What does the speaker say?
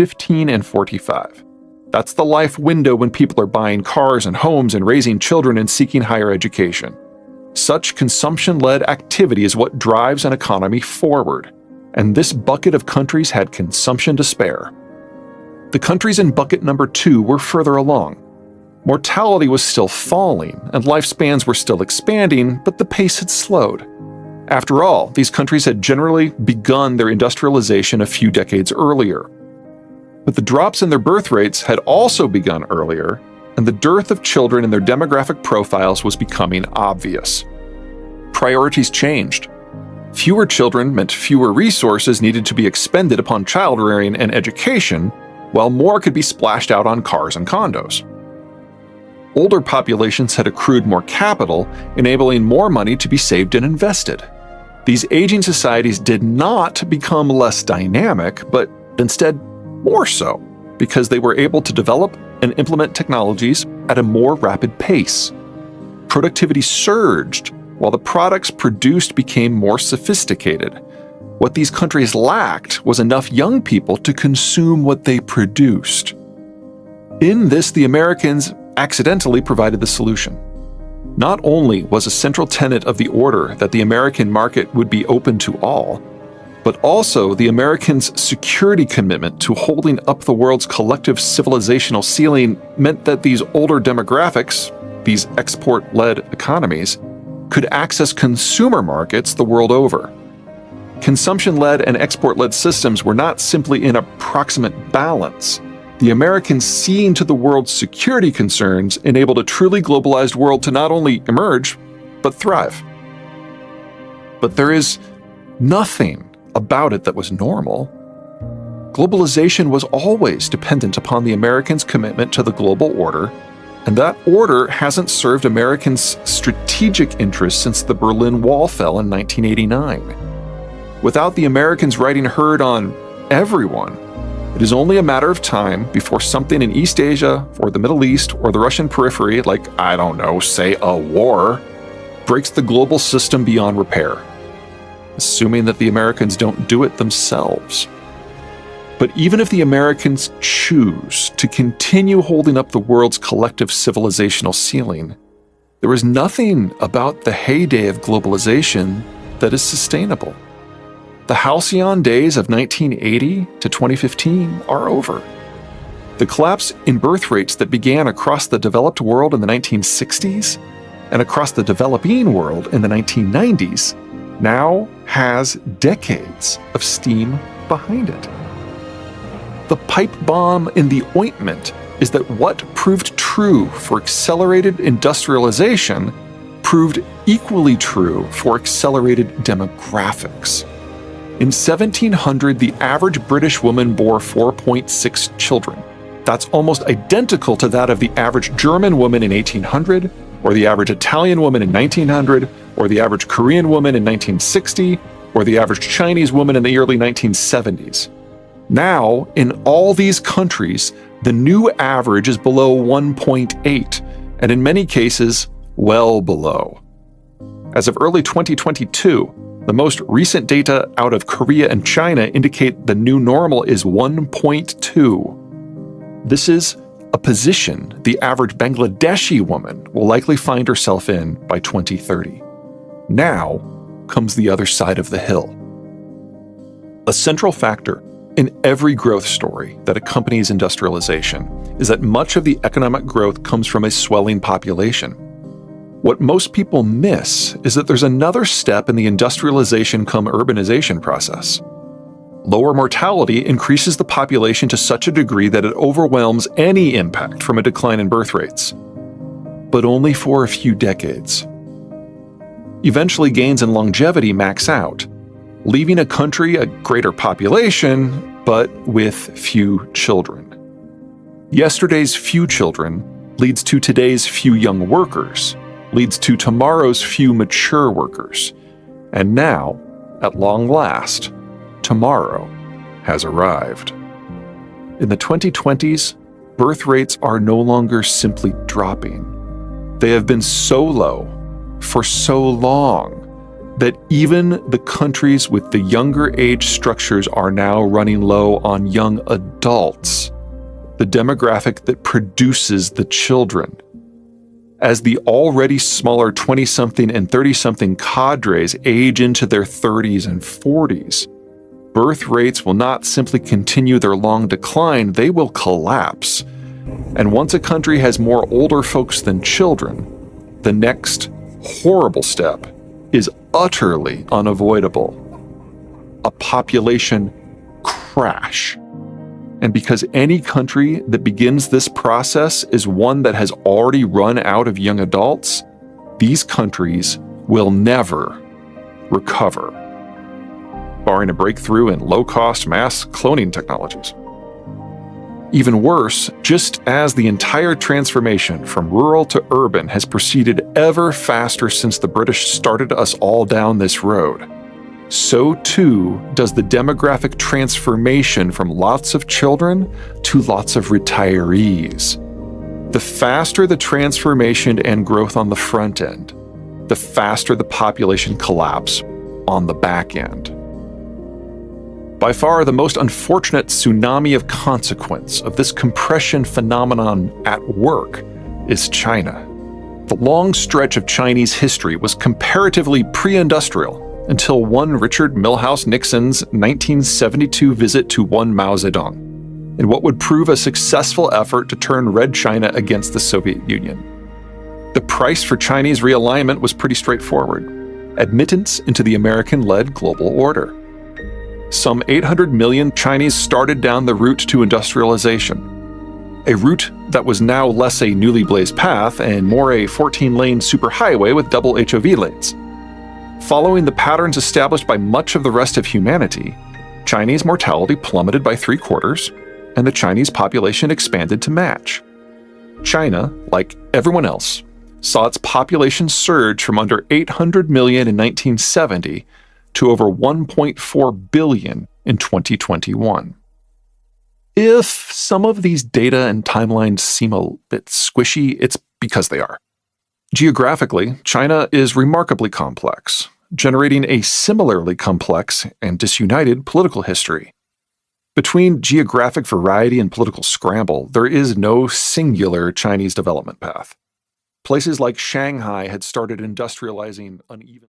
15 and 45. That's the life window when people are buying cars and homes and raising children and seeking higher education. Such consumption-led activity is what drives an economy forward, and this bucket of countries had consumption to spare. The countries in bucket number 2 were further along. Mortality was still falling, and lifespans were still expanding, but the pace had slowed. After all, these countries had generally begun their industrialization a few decades earlier. But the drops in their birth rates had also begun earlier, and the dearth of children in their demographic profiles was becoming obvious. Priorities changed. Fewer children meant fewer resources needed to be expended upon child rearing and education, while more could be splashed out on cars and condos. Older populations had accrued more capital, enabling more money to be saved and invested. These aging societies did not become less dynamic, but instead more so, because they were able to develop and implement technologies at a more rapid pace. Productivity surged, while the products produced became more sophisticated. What these countries lacked was enough young people to consume what they produced. In this, the Americans accidentally provided the solution. Not only was a central tenet of the order that the American market would be open to all, but also the Americans' security commitment to holding up the world's collective civilizational ceiling meant that these older demographics, these export-led economies, could access consumer markets the world over. Consumption-led and export-led systems were not simply in approximate balance. The Americans seeing to the world's security concerns enabled a truly globalized world to not only emerge, but thrive. But there is nothing about it that was normal. Globalization was always dependent upon the Americans' commitment to the global order, and that order hasn't served Americans' strategic interests since the Berlin Wall fell in 1989. Without the Americans riding herd on everyone, it is only a matter of time before something in East Asia or the Middle East or the Russian periphery, like, I don't know, say a war, breaks the global system beyond repair, assuming that the Americans don't do it themselves. But even if the Americans choose to continue holding up the world's collective civilizational ceiling, there is nothing about the heyday of globalization that is sustainable. The halcyon days of 1980 to 2015 are over. The collapse in birth rates that began across the developed world in the 1960s and across the developing world in the 1990s now has decades of steam behind it. The pipe bomb in the ointment is that what proved true for accelerated industrialization proved equally true for accelerated demographics. In 1700, the average British woman bore 4.6 children. That's almost identical to that of the average German woman in 1800, or the average Italian woman in 1900, or the average Korean woman in 1960, or the average Chinese woman in the early 1970s. Now, in all these countries, the new average is below 1.8, and in many cases, well below. As of early 2022, the most recent data out of Korea and China indicate the new normal is 1.2. This is a position the average Bangladeshi woman will likely find herself in by 2030. Now comes the other side of the hill. A central factor in every growth story that accompanies industrialization is that much of the economic growth comes from a swelling population. What most people miss is that there's another step in the industrialization come urbanization process. Lower mortality increases the population to such a degree that it overwhelms any impact from a decline in birth rates, but only for a few decades. Eventually, gains in longevity max out, leaving a country a greater population, but with few children. Yesterday's few children leads to today's few young workers, leads to tomorrow's few mature workers. And now, at long last, tomorrow has arrived. In the 2020s, birth rates are no longer simply dropping. They have been so low for so long that even the countries with the younger age structures are now running low on young adults, the demographic that produces the children. As the already smaller 20-something and 30-something cadres age into their 30s and 40s, birth rates will not simply continue their long decline, they will collapse. And once a country has more older folks than children, the next horrible step is utterly unavoidable: a population crash. And because any country that begins this process is one that has already run out of young adults, these countries will never recover, barring a breakthrough in low-cost mass cloning technologies. Even worse, just as the entire transformation from rural to urban has proceeded ever faster since the British started us all down this road, so too does the demographic transformation from lots of children to lots of retirees. The faster the transformation and growth on the front end, the faster the population collapse on the back end. By far the most unfortunate tsunami of consequence of this compression phenomenon at work is China. The long stretch of Chinese history was comparatively pre-industrial until one Richard Milhous Nixon's 1972 visit to one Mao Zedong, in what would prove a successful effort to turn Red China against the Soviet Union. The price for Chinese realignment was pretty straightforward: admittance into the American-led global order. Some 800 million Chinese started down the route to industrialization, a route that was now less a newly blazed path and more a 14-lane superhighway with double HOV lanes. Following the patterns established by much of the rest of humanity, Chinese mortality plummeted by 3/4, and the Chinese population expanded to match. China, like everyone else, saw its population surge from under 800 million in 1970 to over 1.4 billion in 2021. If some of these data and timelines seem a bit squishy, it's because they are. Geographically, China is remarkably complex, generating a similarly complex and disunited political history. Between geographic variety and political scramble, there is no singular Chinese development path. Places like Shanghai had started industrializing uneven.